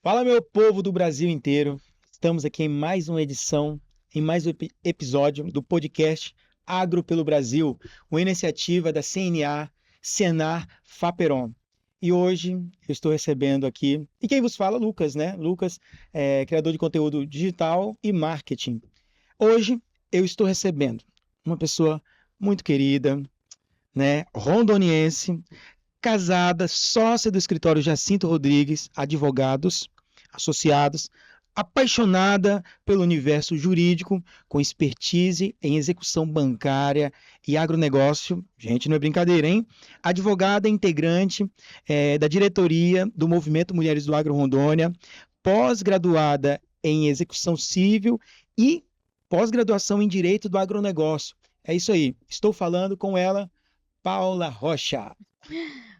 Fala, meu povo do Brasil inteiro. Estamos aqui em mais uma edição, em mais um episódio do podcast Agro pelo Brasil, uma iniciativa da CNA, Senar, Faperon. E hoje eu estou recebendo aqui, e quem vos fala, Lucas, né? Lucas é criador de conteúdo digital e marketing. Hoje eu estou recebendo uma pessoa muito querida, né? Rondoniense, casada, sócia do escritório Jacinto Rodrigues, advogados, associados, apaixonada pelo universo jurídico, com expertise em execução bancária e agronegócio. Gente, não é brincadeira, hein? Advogada integrante da diretoria do Movimento Mulheres do Agro Rondônia, pós-graduada em execução civil e pós-graduação em direito do agronegócio. É isso aí. Estou falando com ela, Paula Rocha.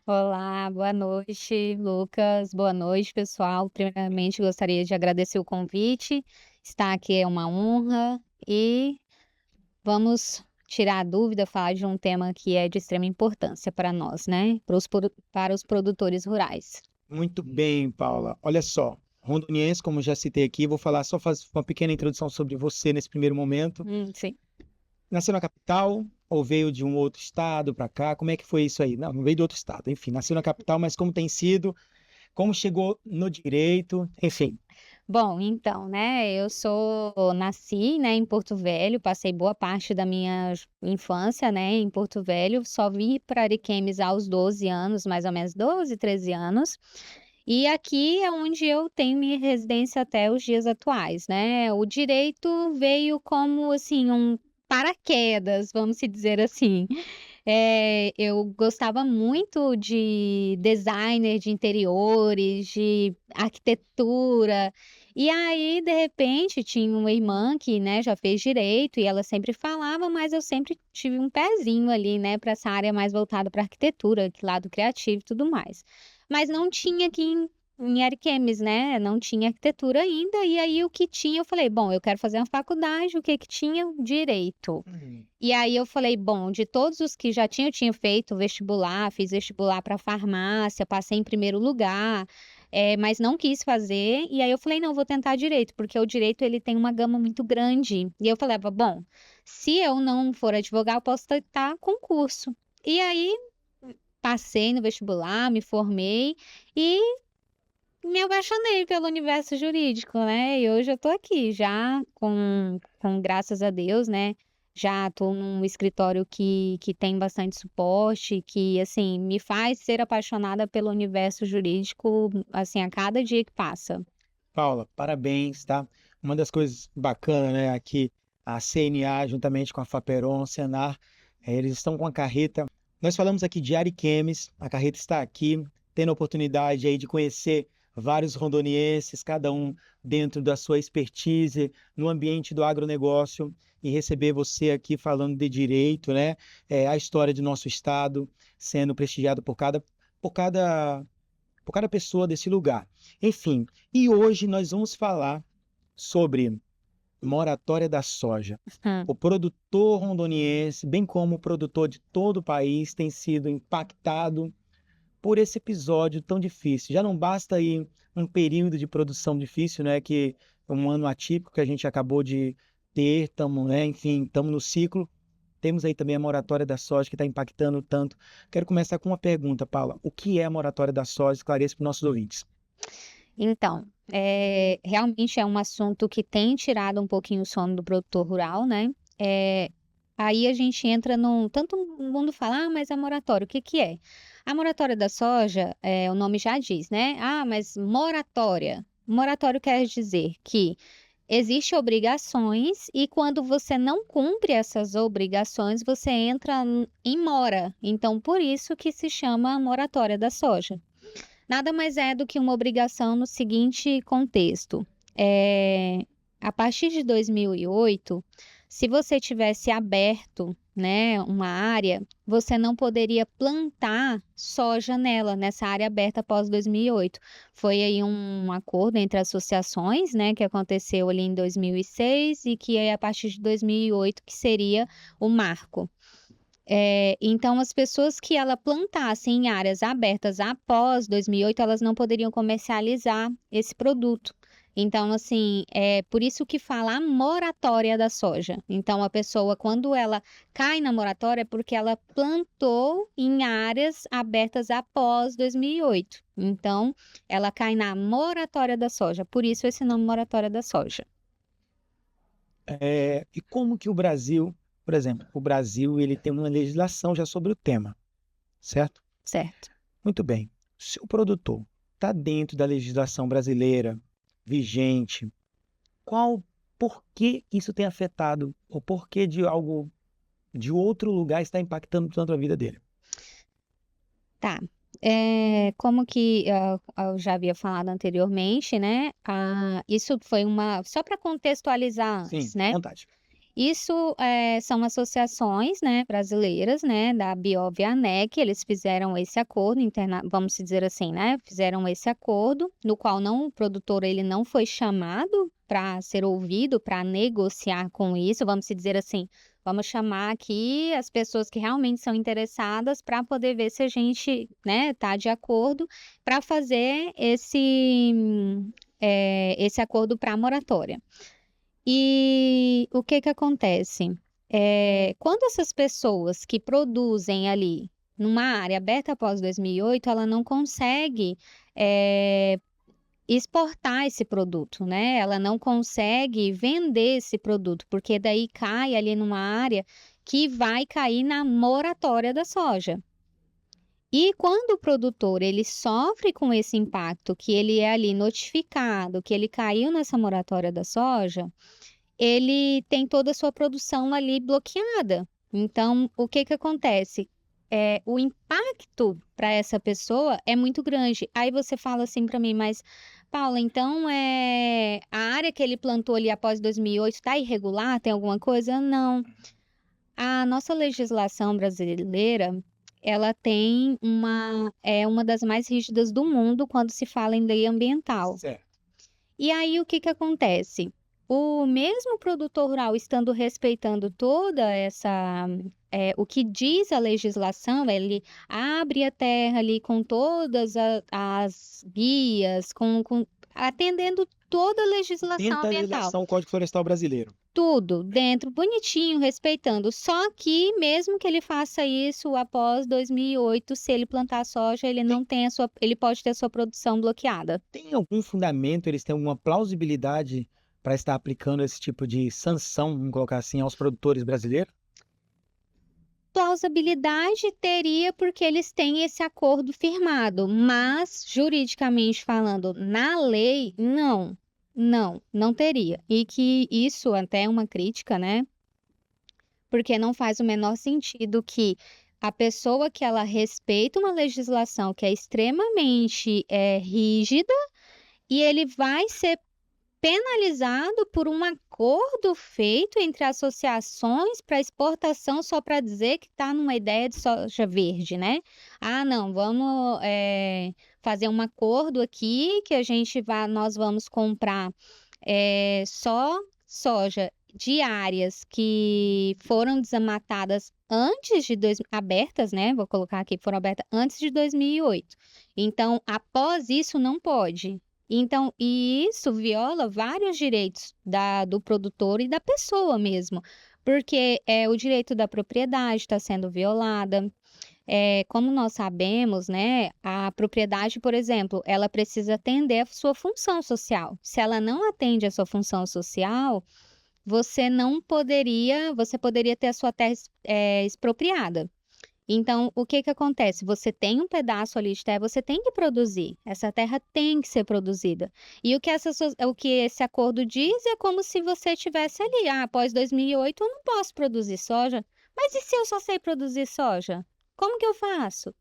Olá, boa noite, Lucas. Boa noite, pessoal. Primeiramente, gostaria de agradecer o convite. Estar aqui é uma honra e vamos tirar a dúvida, falar de um tema que é de extrema importância para nós, né? Para os produtores rurais. Muito bem, Paula. Olha só, rondoniense, como já citei aqui, vou falar só fazer uma pequena introdução sobre você nesse primeiro momento. Sim. Nasceu na capital ou veio de um outro estado para cá? Como é que foi isso aí? Não veio de outro estado. Enfim, nasceu na capital, mas como tem sido? Como chegou no direito? Enfim. Bom, então, né, nasci, né, em Porto Velho, passei boa parte da minha infância, né, em Porto Velho, só vim para Ariquemes aos 12 anos, mais ou menos 12, 13 anos, e aqui é onde eu tenho minha residência até os dias atuais, né. O direito veio como, assim, um paraquedas, vamos se dizer assim. Eu gostava muito de designer de interiores, de arquitetura, e aí, de repente, tinha uma irmã que, né, já fez direito e ela sempre falava, mas eu sempre tive um pezinho ali, né, para essa área mais voltada para arquitetura, que lado criativo e tudo mais. Mas não tinha aqui em Ariquemes, né, não tinha arquitetura ainda, e aí o que tinha eu falei: "Bom, eu quero fazer uma faculdade", o que que tinha? Direito. E aí eu falei: "Bom, de todos os que já tinha, eu tinha feito vestibular, fiz vestibular para farmácia, passei em primeiro lugar, mas não quis fazer". E aí eu falei: "Não, vou tentar direito", porque o direito ele tem uma gama muito grande. E eu falava: "Bom, se eu não for advogar, eu posso tentar concurso". E aí passei no vestibular, me formei e me apaixonei pelo universo jurídico, né, e hoje eu tô aqui já com graças a Deus, né, já tô num escritório que tem bastante suporte, que, assim, me faz ser apaixonada pelo universo jurídico, assim, a cada dia que passa. Paula, parabéns, tá? Uma das coisas bacanas, né, aqui a CNA, juntamente com a Faperon, Senar, eles estão com a carreta. Nós falamos aqui de Ariquemes, a carreta está aqui, tendo a oportunidade aí de conhecer vários rondonienses, cada um dentro da sua expertise, no ambiente do agronegócio, e receber você aqui falando de direito, né? A história de nosso estado sendo prestigiado por cada, por cada pessoa desse lugar. Enfim, e hoje nós vamos falar sobre moratória da soja. Hum. O produtor rondoniense, bem como o produtor de todo o país, tem sido impactado por esse episódio tão difícil. Já não basta aí um período de produção difícil, né, que é um ano atípico que a gente acabou de ter, estamos, né, enfim, estamos no ciclo. Temos aí também a moratória da soja que está impactando tanto. Quero começar com uma pergunta, Paula. O que é a moratória da soja? Esclareça para os nossos ouvintes. Então, realmente é um assunto que tem tirado um pouquinho o sono do produtor rural, né. Aí a gente entra num tanto o mundo fala: "Ah, mas a moratória, o que que é?". A moratória da soja, o nome já diz, né: "Ah, mas moratória". Moratório quer dizer que existe obrigações e quando você não cumpre essas obrigações, você entra em mora. Então por isso que se chama moratória da soja. Nada mais é do que uma obrigação no seguinte contexto: a partir de 2008, se você tivesse aberto, né, uma área, você não poderia plantar soja nessa área aberta após 2008. Foi aí um acordo entre associações, né, que aconteceu ali em 2006 e que é a partir de 2008 que seria o marco. Então, as pessoas que ela plantassem em áreas abertas após 2008, elas não poderiam comercializar esse produto. Então, assim, é por isso que fala a moratória da soja. Então, a pessoa, quando ela cai na moratória, é porque ela plantou em áreas abertas após 2008. Então, ela cai na moratória da soja. Por isso, esse nome moratória da soja. E como que o Brasil, por exemplo, o Brasil ele tem uma legislação já sobre o tema, certo? Certo. Muito bem. Se o produtor está dentro da legislação brasileira vigente, por que isso tem afetado, ou por que de algo de outro lugar está impactando tanto a vida dele? Tá. Como que eu já havia falado anteriormente, né? Isso foi só para contextualizar Sim, antes, à né? vontade. Isso são associações, né, brasileiras, né, da Biov e ANEC, eles fizeram esse acordo, vamos dizer assim, né, fizeram esse acordo, no qual o produtor ele não foi chamado para ser ouvido, para negociar com isso, vamos dizer assim, vamos chamar aqui as pessoas que realmente são interessadas para poder ver se a gente, né, tá de acordo para fazer esse acordo para a moratória. E o que que acontece? Quando essas pessoas que produzem ali numa área aberta após 2008, ela não consegue eh, exportar esse produto, né? Ela não consegue vender esse produto, porque daí cai ali numa área que vai cair na moratória da soja. E quando o produtor ele sofre com esse impacto, que ele é ali notificado, que ele caiu nessa moratória da soja, ele tem toda a sua produção ali bloqueada. Então, o que que acontece? O impacto para essa pessoa é muito grande. Aí você fala assim para mim, mas Paula, então a área que ele plantou ali após 2008 está irregular? Tem alguma coisa? Não. A nossa legislação brasileira, ela tem uma das mais rígidas do mundo quando se fala em lei ambiental. Certo. E aí o que que acontece? O mesmo produtor rural estando respeitando o que diz a legislação, ele abre a terra ali com todas as guias, atendendo toda a legislação Dentro da ambiental. legislação, o Código Florestal Brasileiro. Tudo dentro, bonitinho, respeitando. Só que, mesmo que ele faça isso após 2008, se ele plantar soja, ele pode ter a sua produção bloqueada. Tem algum fundamento, eles têm alguma plausibilidade para estar aplicando esse tipo de sanção, vamos colocar assim, aos produtores brasileiros? Plausibilidade teria porque eles têm esse acordo firmado, mas juridicamente falando, na lei, não teria. E que isso até é uma crítica, né? Porque não faz o menor sentido que a pessoa que ela respeita uma legislação que é extremamente rígida e ele vai ser penalizado por um acordo feito entre associações para exportação só para dizer que está numa ideia de soja verde, né? Ah, não, vamos fazer um acordo aqui que nós vamos comprar só soja de áreas que foram desmatadas abertas, né? Vou colocar aqui, foram abertas antes de 2008. Então, após isso, não pode. Então, e isso viola vários direitos do produtor e da pessoa mesmo, porque o direito da propriedade está sendo violada. Como nós sabemos, né, a propriedade, por exemplo, ela precisa atender a sua função social. Se ela não atende a sua função social, você poderia ter a sua terra expropriada. Então, o que que acontece? Você tem um pedaço ali de terra, você tem que produzir. Essa terra tem que ser produzida. E o que esse acordo diz é como se você tivesse ali, após 2008 eu não posso produzir soja. Mas e se eu só sei produzir soja? Como que eu faço?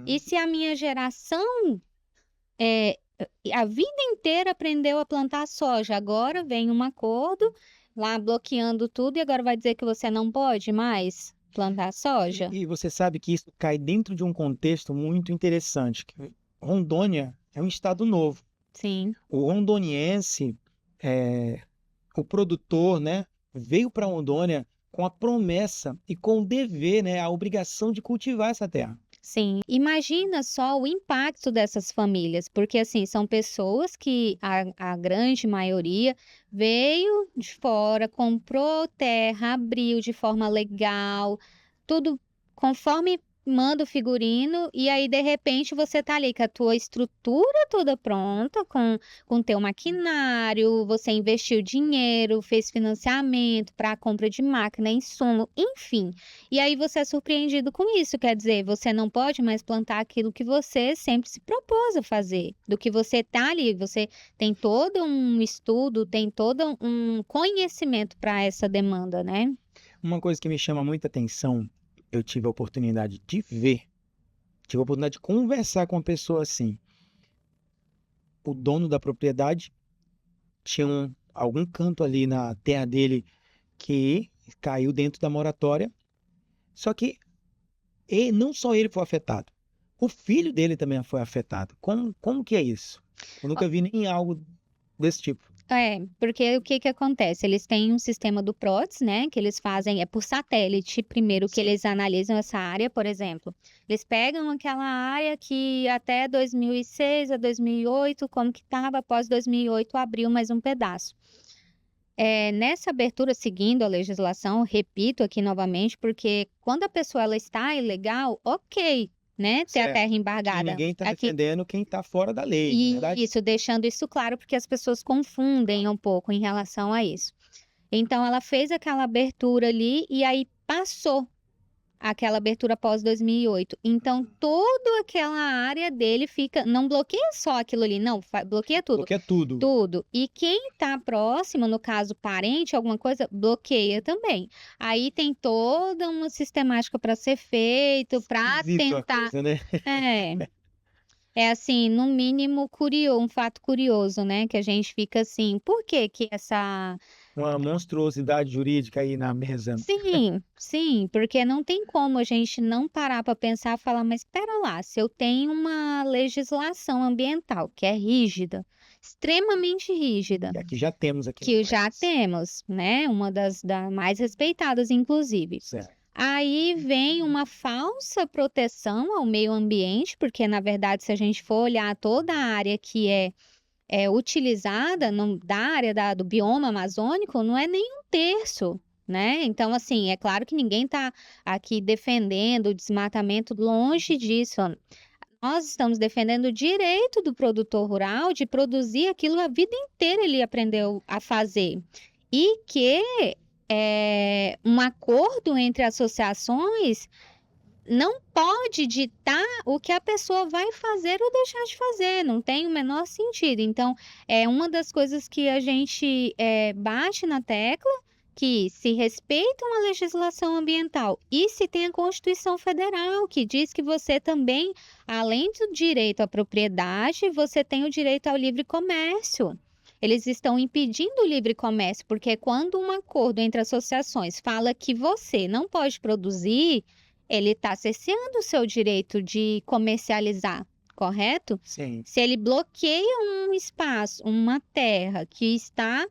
E se a minha geração, é, a vida inteira aprendeu a plantar soja, agora vem um acordo lá bloqueando tudo e agora vai dizer que você não pode mais plantar soja? E você sabe que isso cai dentro de um contexto muito interessante. Que Rondônia é um estado novo. Sim, O rondoniense, o produtor, né, veio para Rondônia com a promessa e com o dever, né, a obrigação de cultivar essa terra. Sim, imagina só o impacto dessas famílias, porque assim, são pessoas que a grande maioria veio de fora, comprou terra, abriu de forma legal, tudo conforme manda o figurino, e aí de repente você tá ali com a tua estrutura toda pronta, com teu maquinário, você investiu dinheiro, fez financiamento para a compra de máquina, insumo, enfim. E aí você é surpreendido com isso, quer dizer, você não pode mais plantar aquilo que você sempre se propôs a fazer, do que você tá ali, você tem todo um estudo, tem todo um conhecimento para essa demanda, né? Uma coisa que me chama muita atenção, eu tive a oportunidade de ver, tive a oportunidade de conversar com uma pessoa assim. O dono da propriedade tinha algum canto ali na terra dele que caiu dentro da moratória, só que não só ele foi afetado, o filho dele também foi afetado. Como que é isso? Eu nunca vi nem algo desse tipo. Porque o que que acontece? Eles têm um sistema do PRODES, né, que eles fazem, por satélite, primeiro que Sim. eles analisam essa área, por exemplo. Eles pegam aquela área que até 2006 a 2008, como que estava, após 2008 abriu mais um pedaço. Nessa abertura, seguindo a legislação, repito aqui novamente, porque quando a pessoa ela está ilegal, ok, né, ter a Certo. terra Que embargada. ninguém está Aqui, defendendo quem está fora da lei, não é verdade? isso, deixando isso claro, porque as pessoas confundem um pouco em relação a isso. Então, ela fez aquela abertura ali e aí passou aquela abertura após 2008. Então, toda aquela área dele fica, não bloqueia só aquilo ali, não, bloqueia tudo. Porque é tudo. Tudo. E quem está próximo, no caso parente, alguma coisa, bloqueia também. Aí tem toda uma sistemática para ser feito, para Esquisito a tentar. coisa, né? É assim, no mínimo curioso, um fato curioso, né? Que a gente fica assim, por que que essa. Uma monstruosidade jurídica aí na mesa. Sim, sim, porque não tem como a gente não parar para pensar e falar, mas espera lá, se eu tenho uma legislação ambiental que é rígida, extremamente rígida, E aqui já temos aqui no que já país. temos, né? Uma das mais respeitadas, inclusive. Certo. Aí vem uma falsa proteção ao meio ambiente, porque na verdade, se a gente for olhar toda a área que é utilizada da área do bioma amazônico, não é nem um terço, né? Então, assim, é claro que ninguém está aqui defendendo o desmatamento, longe disso. Nós estamos defendendo o direito do produtor rural de produzir aquilo a vida inteira ele aprendeu a fazer. E que um acordo entre associações não pode ditar o que a pessoa vai fazer ou deixar de fazer, não tem o menor sentido. Então, é uma das coisas que a gente bate na tecla, que se respeita uma legislação ambiental e se tem a Constituição Federal, que diz que você também, além do direito à propriedade, você tem o direito ao livre comércio. Eles estão impedindo o livre comércio, porque quando um acordo entre associações fala que você não pode produzir, ele está cerceando o seu direito de comercializar, correto? Sim. Se ele bloqueia um espaço, uma terra que está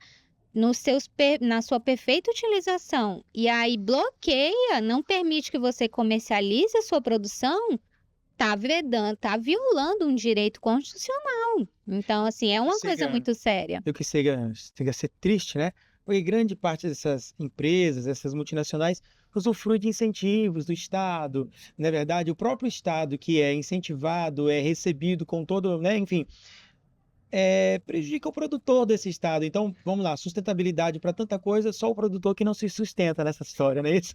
na sua perfeita utilização, e aí bloqueia, não permite que você comercialize a sua produção, está vedando, está violando um direito constitucional. Então, assim, é uma coisa muito séria. O que chega a ser triste, né? Porque grande parte dessas empresas, essas multinacionais, usufrui de incentivos do Estado. Na verdade, o próprio Estado que é incentivado, é recebido com todo, né? Enfim, prejudica o produtor desse Estado. Então, vamos lá, sustentabilidade para tanta coisa, só o produtor que não se sustenta nessa história, não é isso?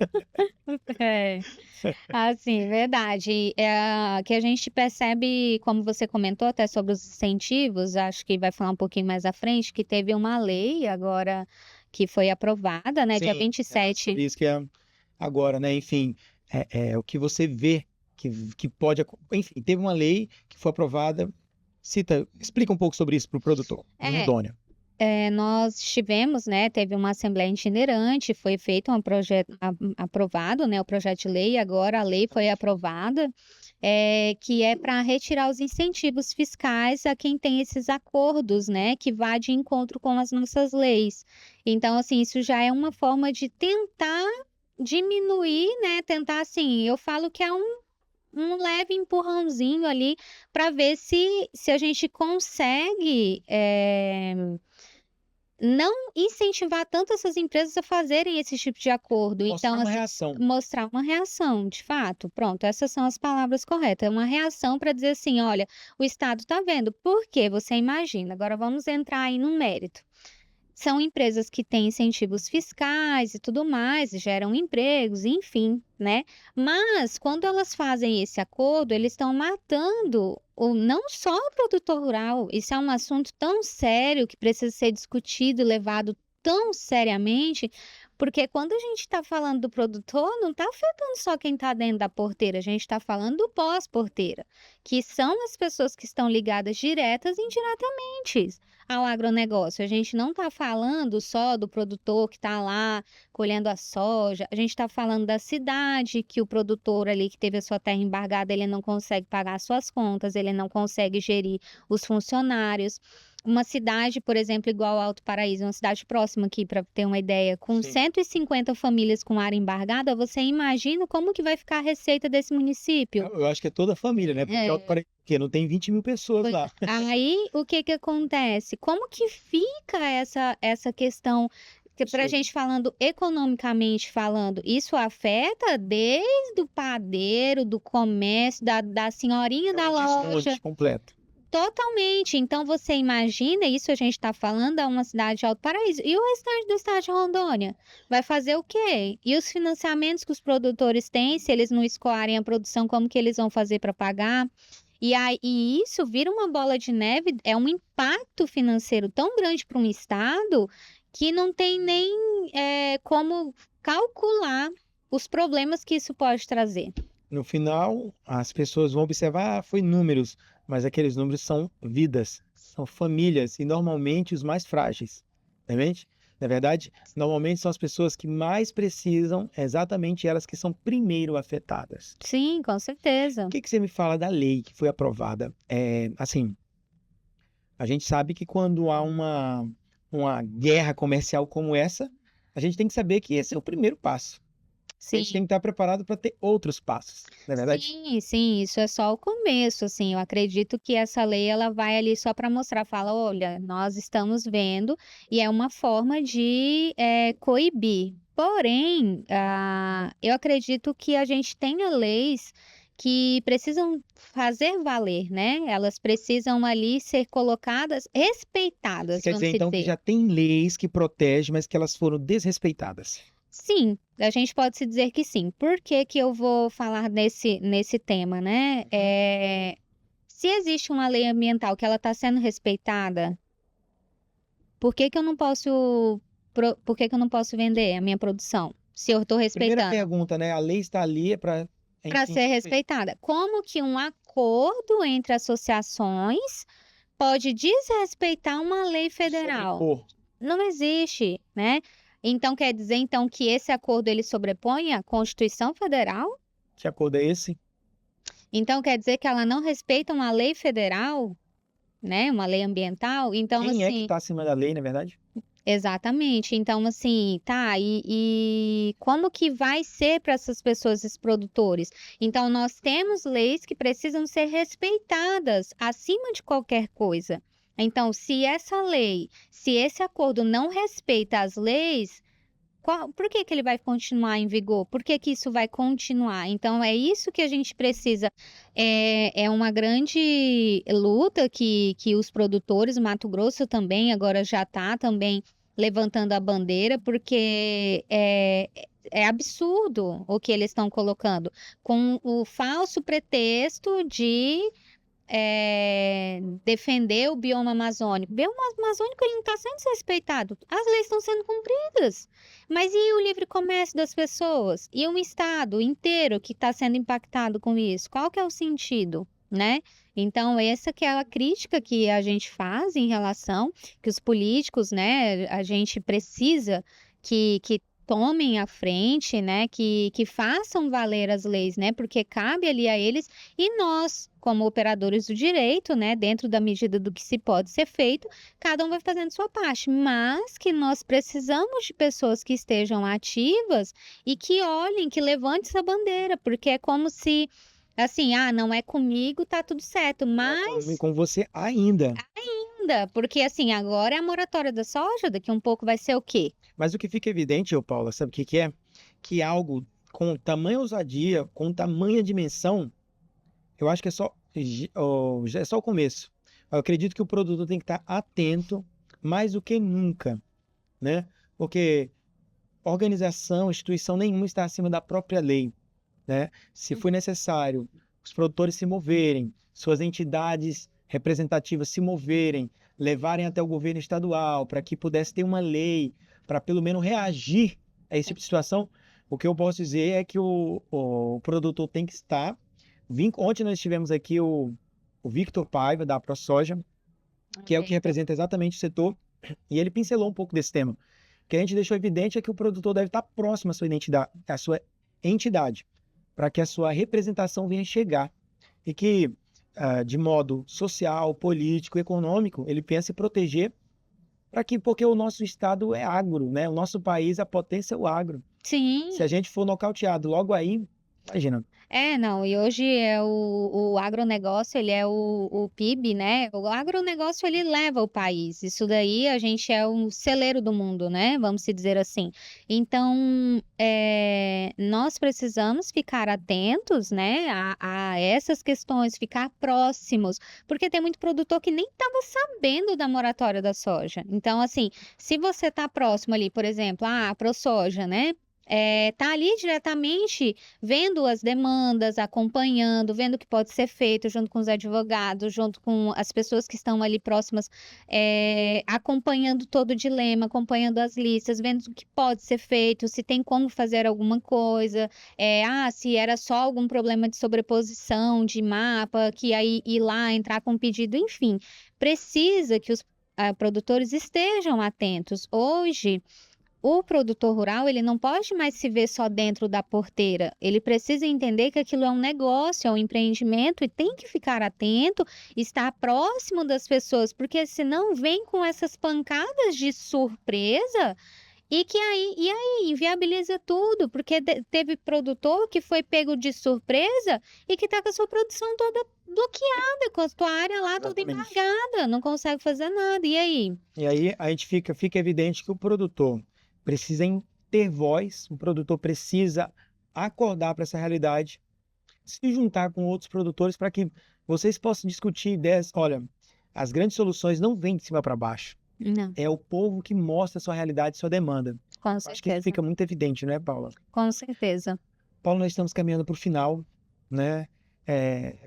Assim, verdade. Que a gente percebe, como você comentou até sobre os incentivos, acho que vai falar um pouquinho mais à frente, que teve uma lei agora que foi aprovada, né, dia Sim, 27. sobre isso que é agora, né? Enfim, o que você vê que pode... Enfim, teve uma lei que foi aprovada. Explica um pouco sobre isso para o produtor, Rondônia. Nós tivemos, né, teve uma assembleia itinerante, foi feito um projeto aprovado, né, o projeto de lei, agora a lei foi aprovada, que é para retirar os incentivos fiscais a quem tem esses acordos, né, que vá de encontro com as nossas leis. Então, assim, isso já é uma forma de tentar diminuir, né, tentar assim, eu falo que é um leve empurrãozinho ali para ver se a gente consegue, não incentivar tanto essas empresas a fazerem esse tipo de acordo. Mostrar Então, uma assim, reação. mostrar uma reação, de fato. Pronto, essas são as palavras corretas. É uma reação para dizer assim: olha, o Estado está vendo. Por quê? Você imagina. Agora vamos entrar aí no mérito. São empresas que têm incentivos fiscais e tudo mais, geram empregos, enfim, né? Mas quando elas fazem esse acordo, eles estão matando não só o produtor rural. Isso é um assunto tão sério que precisa ser discutido e levado tão seriamente, porque quando a gente está falando do produtor, não está afetando só quem está dentro da porteira, a gente está falando do pós-porteira, que são as pessoas que estão ligadas diretas e indiretamente ao agronegócio. A gente não está falando só do produtor que está lá colhendo a soja, a gente está falando da cidade, que o produtor ali que teve a sua terra embargada, ele não consegue pagar as suas contas, ele não consegue gerir os funcionários. Uma cidade, por exemplo, igual Alto Paraíso, uma cidade próxima aqui, para ter uma ideia, com Sim. 150 famílias com área embargada, você imagina como que vai ficar a receita desse município? Eu acho que é toda a família, né? Porque Alto É. Paraíso, porque não tem 20 mil pessoas lá. Aí, o que que acontece? Como que fica essa questão, que pra Sim. gente falando economicamente falando, isso afeta desde o padeiro, do comércio, da senhorinha da É um loja, desmonte completo. totalmente. Então, você imagina, isso a gente está falando, é uma cidade de Alto Paraíso. E o restante do estado de Rondônia? Vai fazer o quê? E os financiamentos que os produtores têm, se eles não escoarem a produção, como que eles vão fazer para pagar? E isso vira uma bola de neve, é um impacto financeiro tão grande para um estado que não tem nem como calcular os problemas que isso pode trazer. No final, as pessoas vão observar, foi números, mas aqueles números são vidas, são famílias e normalmente os mais frágeis, entende? Na verdade, normalmente são as pessoas que mais precisam, exatamente elas que são primeiro afetadas. Sim, com certeza. O que você me fala da lei que foi aprovada? Assim, a gente sabe que quando há uma guerra comercial como essa, a gente tem que saber que esse é o primeiro passo. A gente Sim. tem que estar preparado para ter outros passos, não é verdade? Sim, sim, isso é só o começo, assim, eu acredito que essa lei ela vai ali só para mostrar, fala, olha, nós estamos vendo e é uma forma de coibir. Porém, eu acredito que a gente tenha leis que precisam fazer valer, né? Elas precisam ali ser colocadas, Você respeitadas, quer vamos dizer então que dizer. já tem leis que protegem, mas que elas foram desrespeitadas? Sim, a gente pode se dizer que sim. Por que que eu vou falar nesse tema, né? Se existe uma lei ambiental que ela está sendo respeitada, por que que eu não posso, por que que eu não posso vender a minha produção? Se eu estou Primeira respeitando, pergunta, né? A lei está ali para a para gente ser respeitar. respeitada. Como que um acordo entre associações pode desrespeitar uma lei federal? Sobrepor. Não existe, né? Então quer dizer então que esse acordo ele sobrepõe a Constituição Federal? Que acordo é esse? Então quer dizer que ela não respeita uma lei federal, né? Uma lei ambiental? Então, Quem é que assim, está acima da lei, na verdade? exatamente. Então, assim, tá, e como que vai ser para essas pessoas, esses produtores? Então, nós temos leis que precisam ser respeitadas acima de qualquer coisa. Então, se essa lei, se esse acordo não respeita as leis, por que que ele vai continuar em vigor? Por que que isso vai continuar? Então, é isso que a gente precisa. É uma grande luta que os produtores, Mato Grosso também, agora já está também levantando a bandeira, porque é absurdo o que eles estão colocando, com o falso pretexto de defender o bioma amazônico. O bioma amazônico ele não está sendo desrespeitado. As leis estão sendo cumpridas. Mas e o livre comércio das pessoas? E um estado inteiro que está sendo impactado com isso? Qual que é o sentido, né? Então, essa que é a crítica que a gente faz em relação que os políticos, né, a gente precisa que tomem a frente, né, que façam valer as leis, né, porque cabe ali a eles e nós, como operadores do direito, né, dentro da medida do que se pode ser feito, cada um vai fazendo sua parte, mas que nós precisamos de pessoas que estejam ativas e que olhem, que levantem essa bandeira, porque é como se, assim, não é comigo, tá tudo certo, Não é mas com você ainda. ainda, porque assim, agora é a moratória da soja, daqui um pouco vai ser o quê? Mas o que fica evidente, ô Paula, sabe o que que é? Que algo com tamanha ousadia, com tamanha dimensão, eu acho que já é só o começo. Eu acredito que o produtor tem que estar atento mais do que nunca, né? Porque organização, instituição nenhuma está acima da própria lei, né? Se for necessário os produtores se moverem, suas entidades representativas se moverem, levarem até o governo estadual para que pudesse ter uma lei para pelo menos reagir a esse tipo de situação, o que eu posso dizer é que o produtor tem que estar. Ontem nós tivemos aqui o Victor Paiva, da ProSoja, que é o que representa exatamente o setor, e ele pincelou um pouco desse tema. O que a gente deixou evidente é que o produtor deve estar próximo à sua entidade, para que a sua representação venha chegar. E que, de modo social, político, econômico, ele pense em proteger, porque o nosso estado é agro, né? O nosso país, a potência é o agro. Sim. Se a gente for nocauteado logo aí, imagina. Não, e hoje é o agronegócio, ele é o PIB, né? O agronegócio, ele leva o país. Isso daí, a gente é um celeiro do mundo, né? Vamos se dizer assim. Então, nós precisamos ficar atentos, né, a essas questões, ficar próximos, porque tem muito produtor que nem estava sabendo da moratória da soja. Então, assim, se você está próximo ali, por exemplo, a ProSoja, né? Tá ali diretamente vendo as demandas, acompanhando, vendo o que pode ser feito junto com os advogados, junto com as pessoas que estão ali próximas, acompanhando todo o dilema, acompanhando as listas, vendo o que pode ser feito, se tem como fazer alguma coisa, se era só algum problema de sobreposição de mapa, que aí ir lá, entrar com pedido, enfim, precisa que os produtores estejam atentos. Hoje, o produtor rural, ele não pode mais se ver só dentro da porteira. Ele precisa entender que aquilo é um negócio, é um empreendimento e tem que ficar atento, estar próximo das pessoas, porque senão vem com essas pancadas de surpresa e aí inviabiliza tudo, porque teve produtor que foi pego de surpresa e que está com a sua produção toda bloqueada, com a sua área lá toda Exatamente. embargada, não consegue fazer nada. E aí? E aí a gente fica evidente que o produtor precisa ter voz, o produtor precisa acordar para essa realidade, se juntar com outros produtores para que vocês possam discutir ideias. Olha, as grandes soluções não vêm de cima para baixo. Não, É o povo que mostra a sua realidade, sua demanda. com Acho que isso certeza. fica muito evidente, né, Paula? Com certeza. Paulo, nós estamos caminhando para o final, né?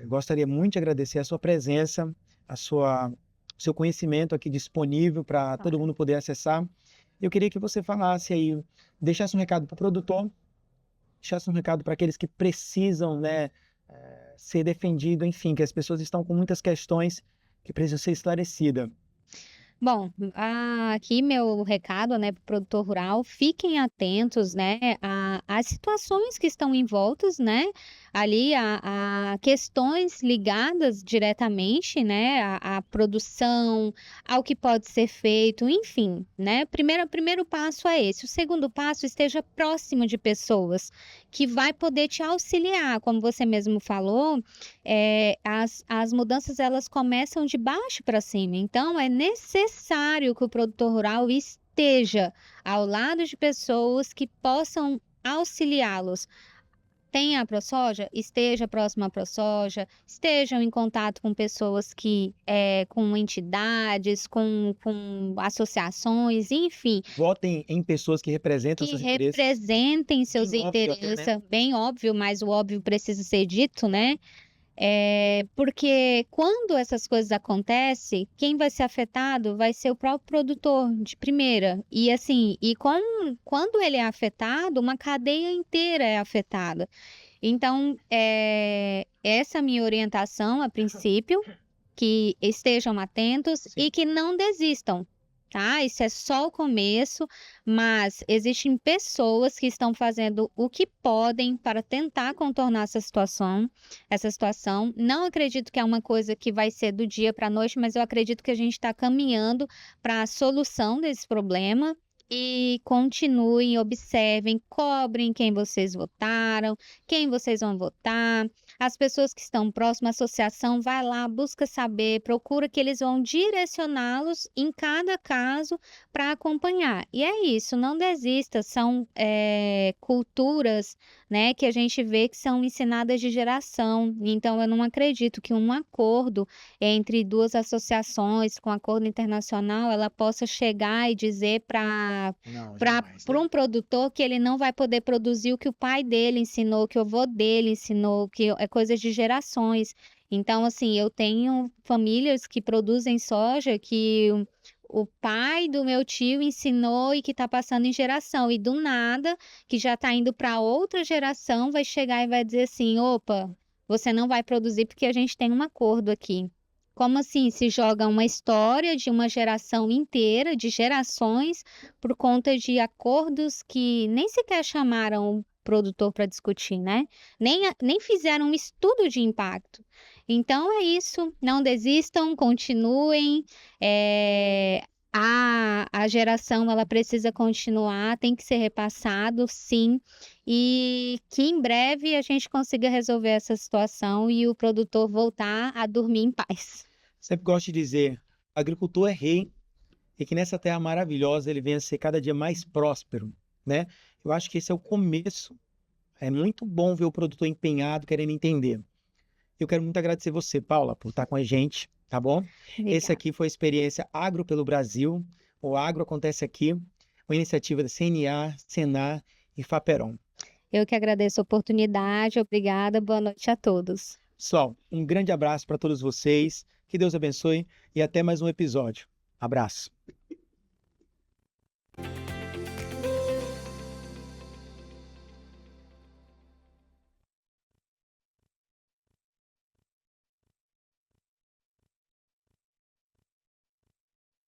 Gostaria muito de agradecer a sua presença, o seu conhecimento aqui disponível para todo mundo poder acessar. Eu queria que você falasse aí, deixasse um recado para o produtor, deixasse um recado para aqueles que precisam, né, ser defendido, enfim, que as pessoas estão com muitas questões que precisam ser esclarecidas. Bom, aqui meu recado, né, para o produtor rural, fiquem atentos, né, às situações que estão envoltas, né, ali a questões ligadas diretamente, né, à produção, ao que pode ser feito, enfim, né, primeiro passo é esse. O segundo passo, esteja próximo de pessoas que vai poder te auxiliar, como você mesmo falou, as mudanças elas começam de baixo para cima, então é necessário que o produtor rural esteja ao lado de pessoas que possam auxiliá-los. Tem a ProSoja? Esteja próximo à ProSoja, estejam em contato com pessoas com entidades, com associações, enfim, Votem em pessoas que representam que seus interesses. representem seus Bem óbvio até, interesses, né? bem óbvio, mas o óbvio precisa ser dito, né? Porque quando essas coisas acontecem, quem vai ser afetado vai ser o próprio produtor de primeira. E assim, quando ele é afetado, uma cadeia inteira é afetada. Então, essa é a minha orientação a princípio, que estejam atentos Sim. e que não desistam. tá? Isso é só o começo, mas existem pessoas que estão fazendo o que podem para tentar contornar essa situação. Não acredito que é uma coisa que vai ser do dia para a noite, mas eu acredito que a gente está caminhando para a solução desse problema. E continuem, observem, cobrem quem vocês votaram, quem vocês vão votar. As pessoas que estão próximas à associação, vai lá, busca saber, procura que eles vão direcioná-los em cada caso para acompanhar. E é isso, não desista, são culturas, né, que a gente vê que são ensinadas de geração. Então, eu não acredito que um acordo entre duas associações, com acordo internacional, ela possa chegar e dizer Não, para jamais, para né? um produtor que ele não vai poder produzir o que o pai dele ensinou, que o avô dele ensinou, que é coisas de gerações. Então, assim, eu tenho famílias que produzem soja que o pai do meu tio ensinou e que está passando em geração, e do nada, que já está indo para outra geração, vai chegar e vai dizer assim: opa, você não vai produzir porque a gente tem um acordo aqui. Como assim se joga uma história de uma geração inteira, de gerações, por conta de acordos que nem sequer chamaram o produtor para discutir, né? Nem fizeram um estudo de impacto. Então é isso, não desistam, continuem. A geração ela precisa continuar, tem que ser repassado, sim, e que em breve a gente consiga resolver essa situação e o produtor voltar a dormir em paz. Sempre gosto de dizer, agricultor é rei e que nessa terra maravilhosa ele venha a ser cada dia mais próspero, né? Eu acho que esse é o começo. É muito bom ver o produtor empenhado, querendo entender. Eu quero muito agradecer você, Paula, por estar com a gente, tá bom? Esse Obrigada. aqui foi a experiência Agro pelo Brasil. O Agro acontece aqui, uma iniciativa da CNA, Senar e Faperon. Eu que agradeço a oportunidade, obrigada, boa noite a todos. Pessoal, um grande abraço para todos vocês, que Deus abençoe e até mais um episódio. Abraço.